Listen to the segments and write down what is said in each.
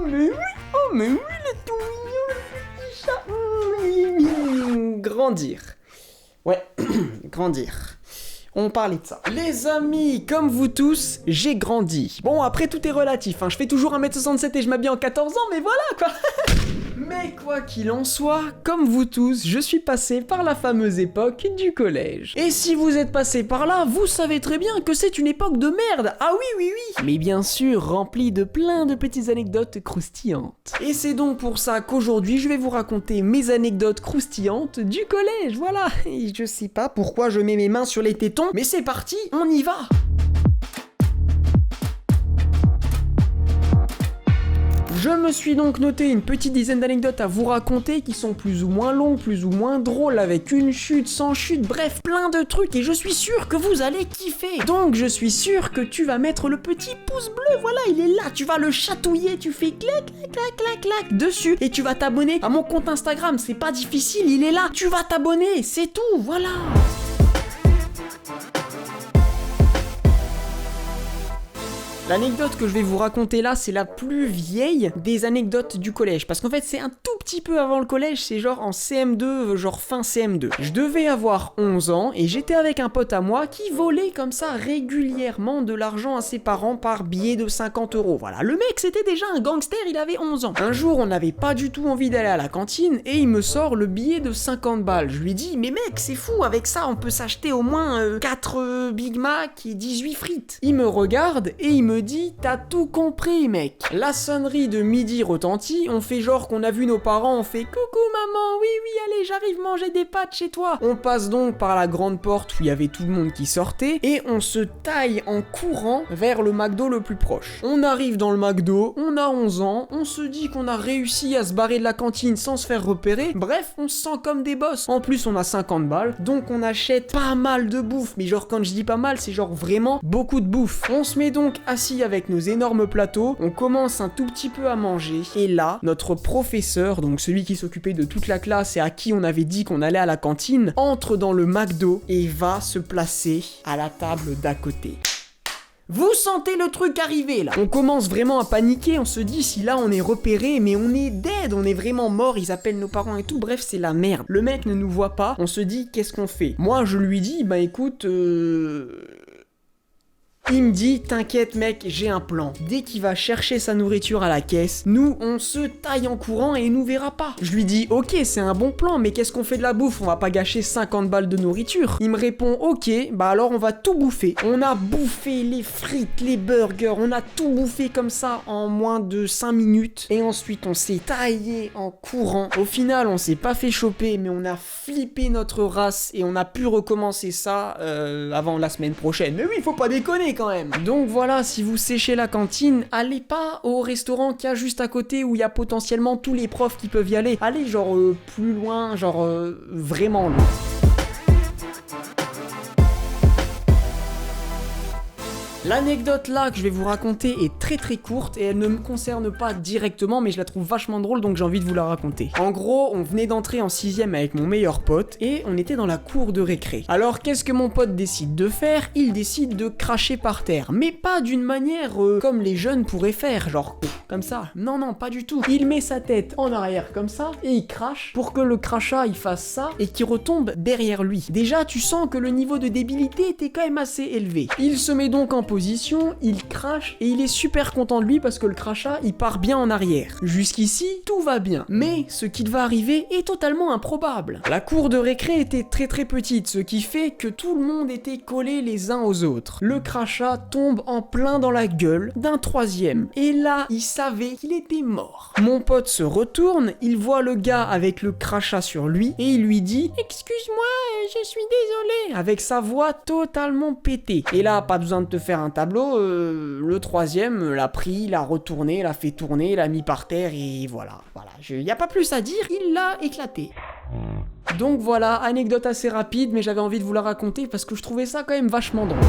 mais oui, il est tout mignon, le petit chat. Grandir. Ouais, grandir. On parlait de ça. Les amis, comme vous tous, j'ai grandi. Bon, après tout est relatif, hein. Je fais toujours 1m67 et je m'habille en 14 ans, mais voilà quoi. Mais quoi qu'il en soit, comme vous tous, je suis passé par la fameuse époque du collège. Et si vous êtes passé par là, vous savez très bien que c'est une époque de merde. Ah oui. Mais bien sûr, remplie de plein de petites anecdotes croustillantes. Et c'est donc pour ça qu'aujourd'hui, je vais vous raconter mes anecdotes croustillantes du collège, voilà. Et je sais pas pourquoi je mets mes mains sur les tétons, mais c'est parti, on y va. Je me suis donc noté une petite dizaine d'anecdotes à vous raconter qui sont plus ou moins longues, plus ou moins drôles, avec une chute, sans chute, bref, plein de trucs et je suis sûr que vous allez kiffer. Donc je suis sûr que tu vas mettre le petit pouce bleu, voilà, il est là, tu vas le chatouiller, tu fais clac, clac, clac, clac, clac dessus et tu vas t'abonner à mon compte Instagram, c'est pas difficile, il est là, tu vas t'abonner, c'est tout, voilà. L'anecdote que je vais vous raconter là, c'est la plus vieille des anecdotes du collège. Parce qu'en fait, c'est un tout petit peu avant le collège, c'est genre en CM2, genre fin CM2. Je devais avoir 11 ans et j'étais avec un pote à moi qui volait comme ça régulièrement de l'argent à ses parents par billet de 50 €. Voilà, le mec c'était déjà un gangster, il avait 11 ans. Un jour, on n'avait pas du tout envie d'aller à la cantine et il me sort le billet de 50 balles. Je lui dis, mais mec, c'est fou, avec ça on peut s'acheter au moins 4 Big Mac et 18 frites. Il me regarde et il me dit, t'as tout compris mec. La sonnerie de midi retentit, on fait genre qu'on a vu nos parents, on fait coucou maman, oui allez j'arrive manger des pâtes chez toi. On passe donc par la grande porte où il y avait tout le monde qui sortait et on se taille en courant vers le McDo le plus proche. On arrive dans le McDo, on a 11 ans, on se dit qu'on a réussi à se barrer de la cantine sans se faire repérer, bref on se sent comme des boss. En plus on a 50 balles, donc on achète pas mal de bouffe, mais genre quand je dis pas mal c'est genre vraiment beaucoup de bouffe. On se met donc assis avec nos énormes plateaux, on commence un tout petit peu à manger, et là, notre professeur, donc celui qui s'occupait de toute la classe et à qui on avait dit qu'on allait à la cantine, entre dans le McDo et va se placer à la table d'à côté. Vous sentez le truc arriver là. On commence vraiment à paniquer, on se dit si là on est repéré, mais on est dead, on est vraiment mort, ils appellent nos parents et tout, bref c'est la merde. Le mec ne nous voit pas, on se dit qu'est-ce qu'on fait? Moi je lui dis, bah écoute, il me dit, t'inquiète mec, j'ai un plan. Dès qu'il va chercher sa nourriture à la caisse, nous on se taille en courant et il nous verra pas. Je lui dis, ok c'est un bon plan, mais qu'est-ce qu'on fait de la bouffe? On va pas gâcher 50 balles de nourriture. Il me répond, ok, bah alors on va tout bouffer. On a bouffé les frites, les burgers, on a tout bouffé comme ça en moins de 5 minutes. Et ensuite on s'est taillé en courant. Au final on s'est pas fait choper, mais on a flippé notre race et on a pu recommencer ça avant la semaine prochaine. Mais oui, faut pas déconner quand même. Donc voilà, si vous séchez la cantine, allez pas au restaurant qu'il y a juste à côté où il y a potentiellement tous les profs qui peuvent y aller. Allez genre plus loin, genre vraiment loin. L'anecdote là que je vais vous raconter est très très courte et elle ne me concerne pas directement, mais je la trouve vachement drôle donc j'ai envie de vous la raconter. En gros, on venait d'entrer en 6ème avec mon meilleur pote et on était dans la cour de récré. Alors qu'est-ce que mon pote décide de faire? Il décide de cracher par terre, mais pas d'une manière comme les jeunes pourraient faire, genre comme ça. Non, pas du tout. Il met sa tête en arrière comme ça et il crache pour que le crachat il fasse ça et qu'il retombe derrière lui. Déjà, tu sens que le niveau de débilité était quand même assez élevé. Il se met donc en position, il crache et il est super content de lui parce que le crachat il part bien en arrière. Jusqu'ici, tout va bien. Mais ce qui va arriver est totalement improbable. La cour de récré était très très petite, ce qui fait que tout le monde était collé les uns aux autres. Le crachat tombe en plein dans la gueule d'un troisième. Et là, il savait qu'il était mort. Mon pote se retourne, il voit le gars avec le crachat sur lui et il lui dit « Excuse-moi, je suis désolé » avec sa voix totalement pétée. Et là, pas besoin de te faire un tableau, le troisième l'a pris, l'a retourné, l'a fait tourner, l'a mis par terre et voilà. Y a pas plus à dire, il l'a éclaté. Donc voilà, anecdote assez rapide, mais j'avais envie de vous la raconter parce que je trouvais ça quand même vachement drôle.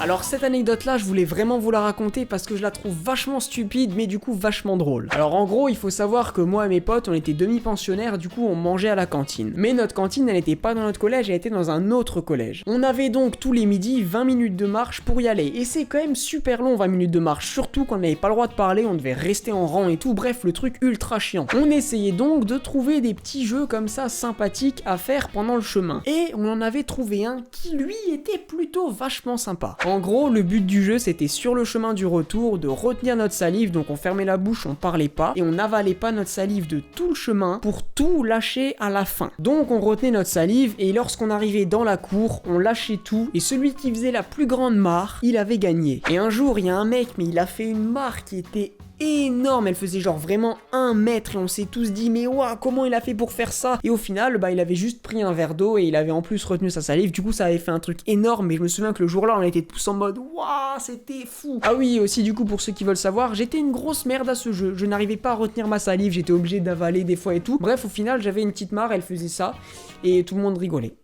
Alors cette anecdote là je voulais vraiment vous la raconter parce que je la trouve vachement stupide mais du coup vachement drôle. Alors en gros il faut savoir que moi et mes potes on était demi-pensionnaires, du coup on mangeait à la cantine. Mais notre cantine elle était pas dans notre collège, elle était dans un autre collège. On avait donc tous les midis 20 minutes de marche pour y aller et c'est quand même super long 20 minutes de marche, surtout quand on n'avait pas le droit de parler, on devait rester en rang et tout, bref le truc ultra chiant. On essayait donc de trouver des petits jeux comme ça sympathiques à faire pendant le chemin. Et on en avait trouvé un qui lui était plutôt vachement sympa. En gros, le but du jeu, c'était sur le chemin du retour de retenir notre salive, donc on fermait la bouche, on parlait pas, et on n'avalait pas notre salive de tout le chemin pour tout lâcher à la fin. Donc on retenait notre salive, et lorsqu'on arrivait dans la cour, on lâchait tout, et celui qui faisait la plus grande mare, il avait gagné. Et un jour, il y a un mec, mais il a fait une mare qui était énorme, elle faisait genre vraiment 1 mètre et on s'est tous dit mais waouh comment il a fait pour faire ça, et au final bah il avait juste pris un verre d'eau et il avait en plus retenu sa salive, du coup ça avait fait un truc énorme. Mais je me souviens que le jour là on était tous en mode waouh c'était fou. Ah oui aussi du coup pour ceux qui veulent savoir, j'étais une grosse merde à ce jeu, je n'arrivais pas à retenir ma salive, j'étais obligé d'avaler des fois et tout, bref au final j'avais une petite mare, elle faisait ça et tout le monde rigolait.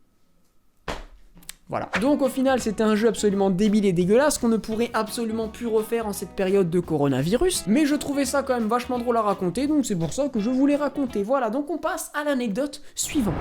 Voilà. Donc au final c'était un jeu absolument débile et dégueulasse qu'on ne pourrait absolument plus refaire en cette période de coronavirus, mais je trouvais ça quand même vachement drôle à raconter, donc c'est pour ça que je voulais raconter. Voilà, donc on passe à l'anecdote suivante.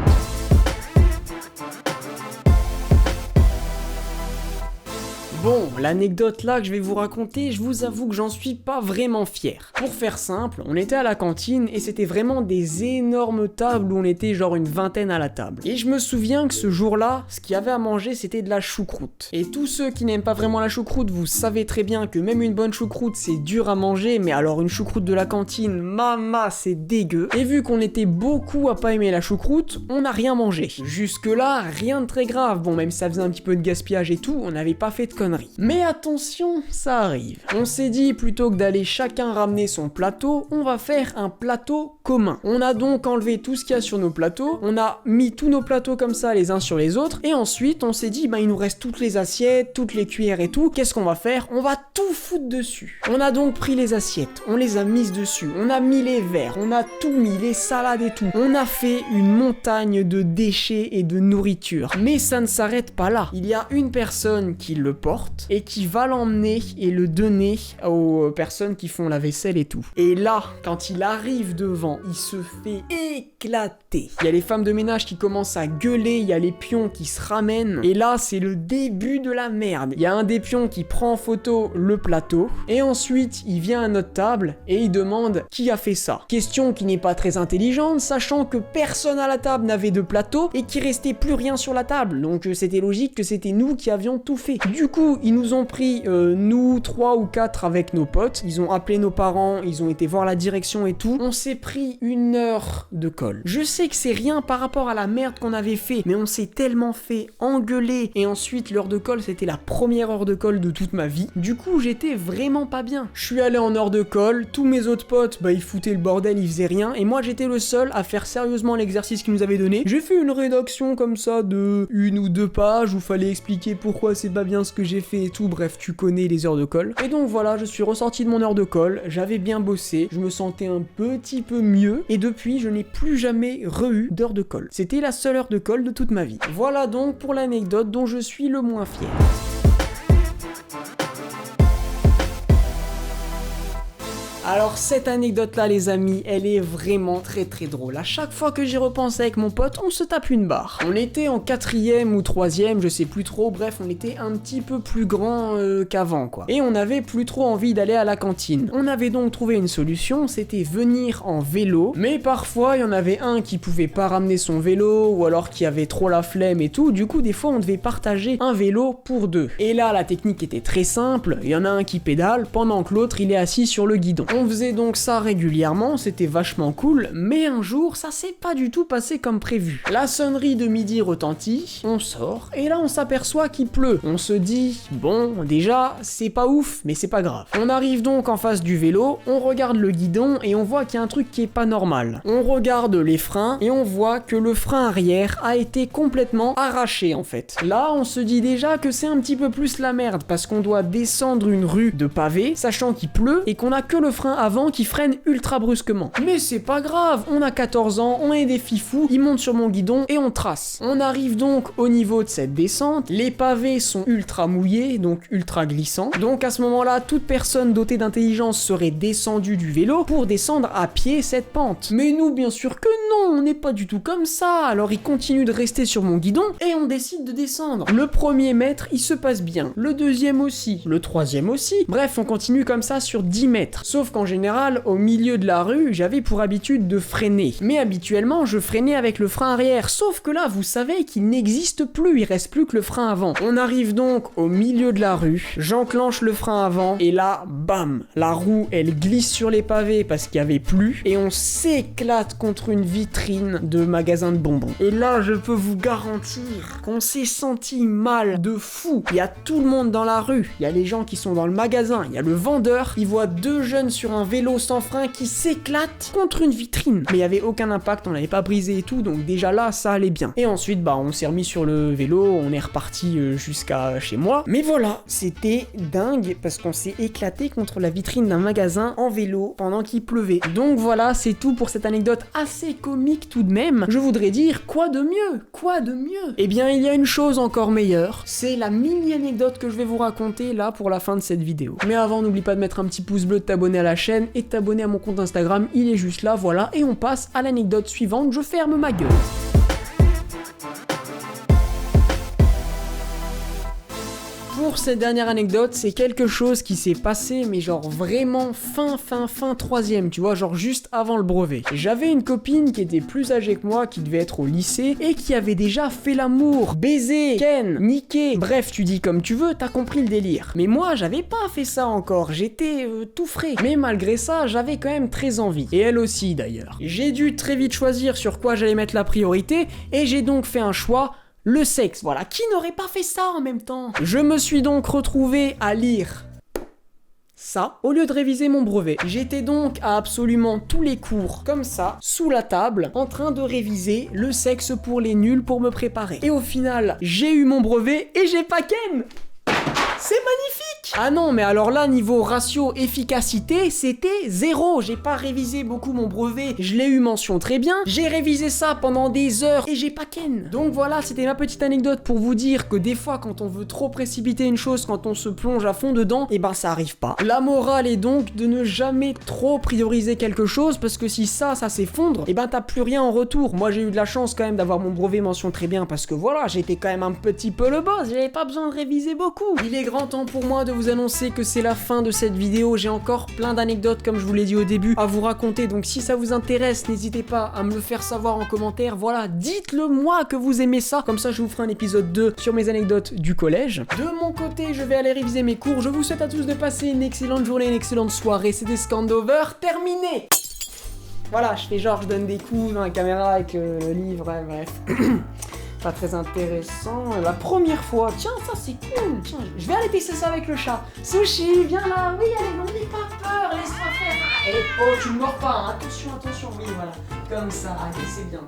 Bon, l'anecdote là que je vais vous raconter, je vous avoue que j'en suis pas vraiment fier. Pour faire simple, on était à la cantine et c'était vraiment des énormes tables où on était genre une vingtaine à la table. Et je me souviens que ce jour-là, ce qu'il y avait à manger c'était de la choucroute. Et tous ceux qui n'aiment pas vraiment la choucroute, vous savez très bien que même une bonne choucroute c'est dur à manger, mais alors une choucroute de la cantine, mama c'est dégueu. Et vu qu'on était beaucoup à pas aimer la choucroute, on n'a rien mangé. Jusque là, rien de très grave, bon même si ça faisait un petit peu de gaspillage et tout, on n'avait pas fait de conneries. Mais attention, ça arrive. On s'est dit, plutôt que d'aller chacun ramener son plateau, on va faire un plateau commun. On a donc enlevé tout ce qu'il y a sur nos plateaux, on a mis tous nos plateaux comme ça les uns sur les autres, et ensuite on s'est dit, bah il nous reste toutes les assiettes, toutes les cuillères et tout, qu'est-ce qu'on va faire? On va tout foutre dessus. On a donc pris les assiettes, on les a mises dessus, on a mis les verres, on a tout mis, les salades et tout. On a fait une montagne de déchets et de nourriture. Mais ça ne s'arrête pas là. Il y a une personne qui le porte, et qui va l'emmener et le donner aux personnes qui font la vaisselle et tout. Et là, quand il arrive devant, il se fait éclater. Il y a les femmes de ménage qui commencent à gueuler, il y a les pions qui se ramènent, et là, c'est le début de la merde. Il y a un des pions qui prend en photo le plateau, et ensuite, il vient à notre table, et il demande qui a fait ça. Question qui n'est pas très intelligente, sachant que personne à la table n'avait de plateau, et qu'il restait plus rien sur la table. Donc c'était logique que c'était nous qui avions tout fait. Du coup, ils nous ont pris, nous 3 ou 4 avec nos potes, ils ont appelé nos parents, ils ont été voir la direction et tout, on s'est pris 1 heure de colle. Je sais que c'est rien par rapport à la merde qu'on avait fait, mais on s'est tellement fait engueuler, et ensuite l'heure de colle c'était la première heure de colle de toute ma vie, du coup j'étais vraiment pas bien. Je suis allé en heure de colle, tous mes autres potes, bah ils foutaient le bordel, ils faisaient rien, et moi j'étais le seul à faire sérieusement l'exercice qu'ils nous avaient donné. J'ai fait une rédaction comme ça de 1 ou 2 pages où fallait expliquer pourquoi c'est pas bien ce que j'ai fait et tout, bref tu connais les heures de colle. Et donc voilà, je suis ressorti de mon heure de colle, j'avais bien bossé, je me sentais un petit peu mieux, et depuis je n'ai plus jamais re-eu d'heure de colle. C'était la seule heure de colle de toute ma vie. Voilà donc pour l'anecdote dont je suis le moins fier. Alors cette anecdote là les amis, elle est vraiment très très drôle. À chaque fois que j'y repense avec mon pote, on se tape une barre. On était en 4e ou 3e, je sais plus trop, bref on était un petit peu plus grand qu'avant quoi. Et on avait plus trop envie d'aller à la cantine. On avait donc trouvé une solution, c'était venir en vélo, mais parfois il y en avait un qui pouvait pas ramener son vélo, ou alors qui avait trop la flemme et tout, du coup des fois on devait partager un vélo pour 2. Et là la technique était très simple, il y en a un qui pédale, pendant que l'autre il est assis sur le guidon. On faisait donc ça régulièrement, c'était vachement cool, mais un jour, ça s'est pas du tout passé comme prévu. La sonnerie de midi retentit, on sort, et là on s'aperçoit qu'il pleut. On se dit, bon, déjà, c'est pas ouf, mais c'est pas grave. On arrive donc en face du vélo, on regarde le guidon, et on voit qu'il y a un truc qui est pas normal. On regarde les freins, et on voit que le frein arrière a été complètement arraché en fait. Là, on se dit déjà que c'est un petit peu plus la merde, parce qu'on doit descendre une rue de pavés, sachant qu'il pleut, et qu'on a que le frein frein avant qui freine ultra brusquement. Mais c'est pas grave, on a 14 ans, on est des fifous, ils montent sur mon guidon et on trace. On arrive donc au niveau de cette descente, les pavés sont ultra mouillés, donc ultra glissants. Donc à ce moment-là, toute personne dotée d'intelligence serait descendue du vélo pour descendre à pied cette pente. Mais nous, bien sûr que non, on n'est pas du tout comme ça. Alors il continue de rester sur mon guidon et on décide de descendre. Le premier mètre, il se passe bien. Le deuxième aussi. Le troisième aussi. Bref, on continue comme ça sur 10 mètres. Sauf qu'en général, au milieu de la rue, j'avais pour habitude de freiner. Mais habituellement, je freinais avec le frein arrière. Sauf que là, vous savez qu'il n'existe plus. Il reste plus que le frein avant. On arrive donc au milieu de la rue. J'enclenche le frein avant. Et là, bam! La roue, elle glisse sur les pavés parce qu'il n'y avait plus. Et on s'éclate contre une vitrine de magasin de bonbons. Et là, je peux vous garantir qu'on s'est senti mal de fou. Il y a tout le monde dans la rue. Il y a les gens qui sont dans le magasin. Il y a le vendeur. Il voit deux jeunes sur un vélo sans frein qui s'éclatent contre une vitrine. Mais il n'y avait aucun impact, on n'avait pas brisé et tout, donc déjà là, ça allait bien. Et ensuite, on s'est remis sur le vélo, on est reparti jusqu'à chez moi. Mais voilà, c'était dingue parce qu'on s'est éclaté contre la vitrine d'un magasin en vélo pendant qu'il pleuvait. Donc voilà, c'est tout pour cette anecdote assez comique tout de même. Je voudrais dire, quoi de mieux? Quoi de mieux? Eh bien, il y a une chose encore meilleure, c'est la mini-anecdote que je vais vous raconter là pour la fin de cette vidéo. Mais avant, n'oublie pas de mettre un petit pouce bleu, de t'abonner à la chaîne et de t'abonner à mon compte Instagram, il est juste là, voilà, et on passe à l'anecdote suivante, je ferme ma gueule. Pour cette dernière anecdote, c'est quelque chose qui s'est passé, mais genre vraiment fin troisième, tu vois, genre juste avant le brevet. J'avais une copine qui était plus âgée que moi, qui devait être au lycée, et qui avait déjà fait l'amour, baisé, ken, niqué, bref, tu dis comme tu veux, t'as compris le délire. Mais moi, j'avais pas fait ça encore, j'étais tout frais. Mais malgré ça, j'avais quand même très envie. Et elle aussi d'ailleurs. J'ai dû très vite choisir sur quoi j'allais mettre la priorité, et j'ai donc fait un choix. Le sexe, voilà, qui n'aurait pas fait ça en même temps? Je me suis donc retrouvé à lire ça, au lieu de réviser mon brevet. J'étais donc à absolument tous les cours, comme ça, sous la table, en train de réviser le sexe pour les nuls pour me préparer. Et au final, j'ai eu mon brevet et j'ai pas ken! C'est magnifique! Ah non, mais alors là, niveau ratio efficacité, c'était 0. J'ai pas révisé beaucoup mon brevet, je l'ai eu mention très bien. J'ai révisé ça pendant des heures et j'ai pas ken. Donc voilà, c'était ma petite anecdote pour vous dire que des fois, quand on veut trop précipiter une chose, quand on se plonge à fond dedans, et ça arrive pas. La morale est donc de ne jamais trop prioriser quelque chose, parce que si ça s'effondre, t'as plus rien en retour. Moi, j'ai eu de la chance quand même d'avoir mon brevet mention très bien, parce que voilà, j'étais quand même un petit peu le boss, j'avais pas besoin de réviser beaucoup. Il est grand temps pour moi de vous annoncer que c'est la fin de cette vidéo. J'ai encore plein d'anecdotes, comme je vous l'ai dit au début, à vous raconter. Donc si ça vous intéresse, n'hésitez pas à me le faire savoir en commentaire. Voilà, dites-le moi que vous aimez ça. Comme ça, je vous ferai un épisode 2 sur mes anecdotes du collège. De mon côté, je vais aller réviser mes cours. Je vous souhaite à tous de passer une excellente journée, une excellente soirée. C'était Scandover, terminé. Voilà, je fais genre, je donne des coups dans la caméra avec le livre, bref. Pas très intéressant. La première fois. Tiens, ça c'est cool. Tiens, je vais aller tester ça avec le chat. Sushi, viens là. Oui, allez, non, n'aie pas peur. Laisse-moi faire. Et oh, tu ne mords pas. Hein. Attention. Oui, voilà. Comme ça. Allez, c'est bien.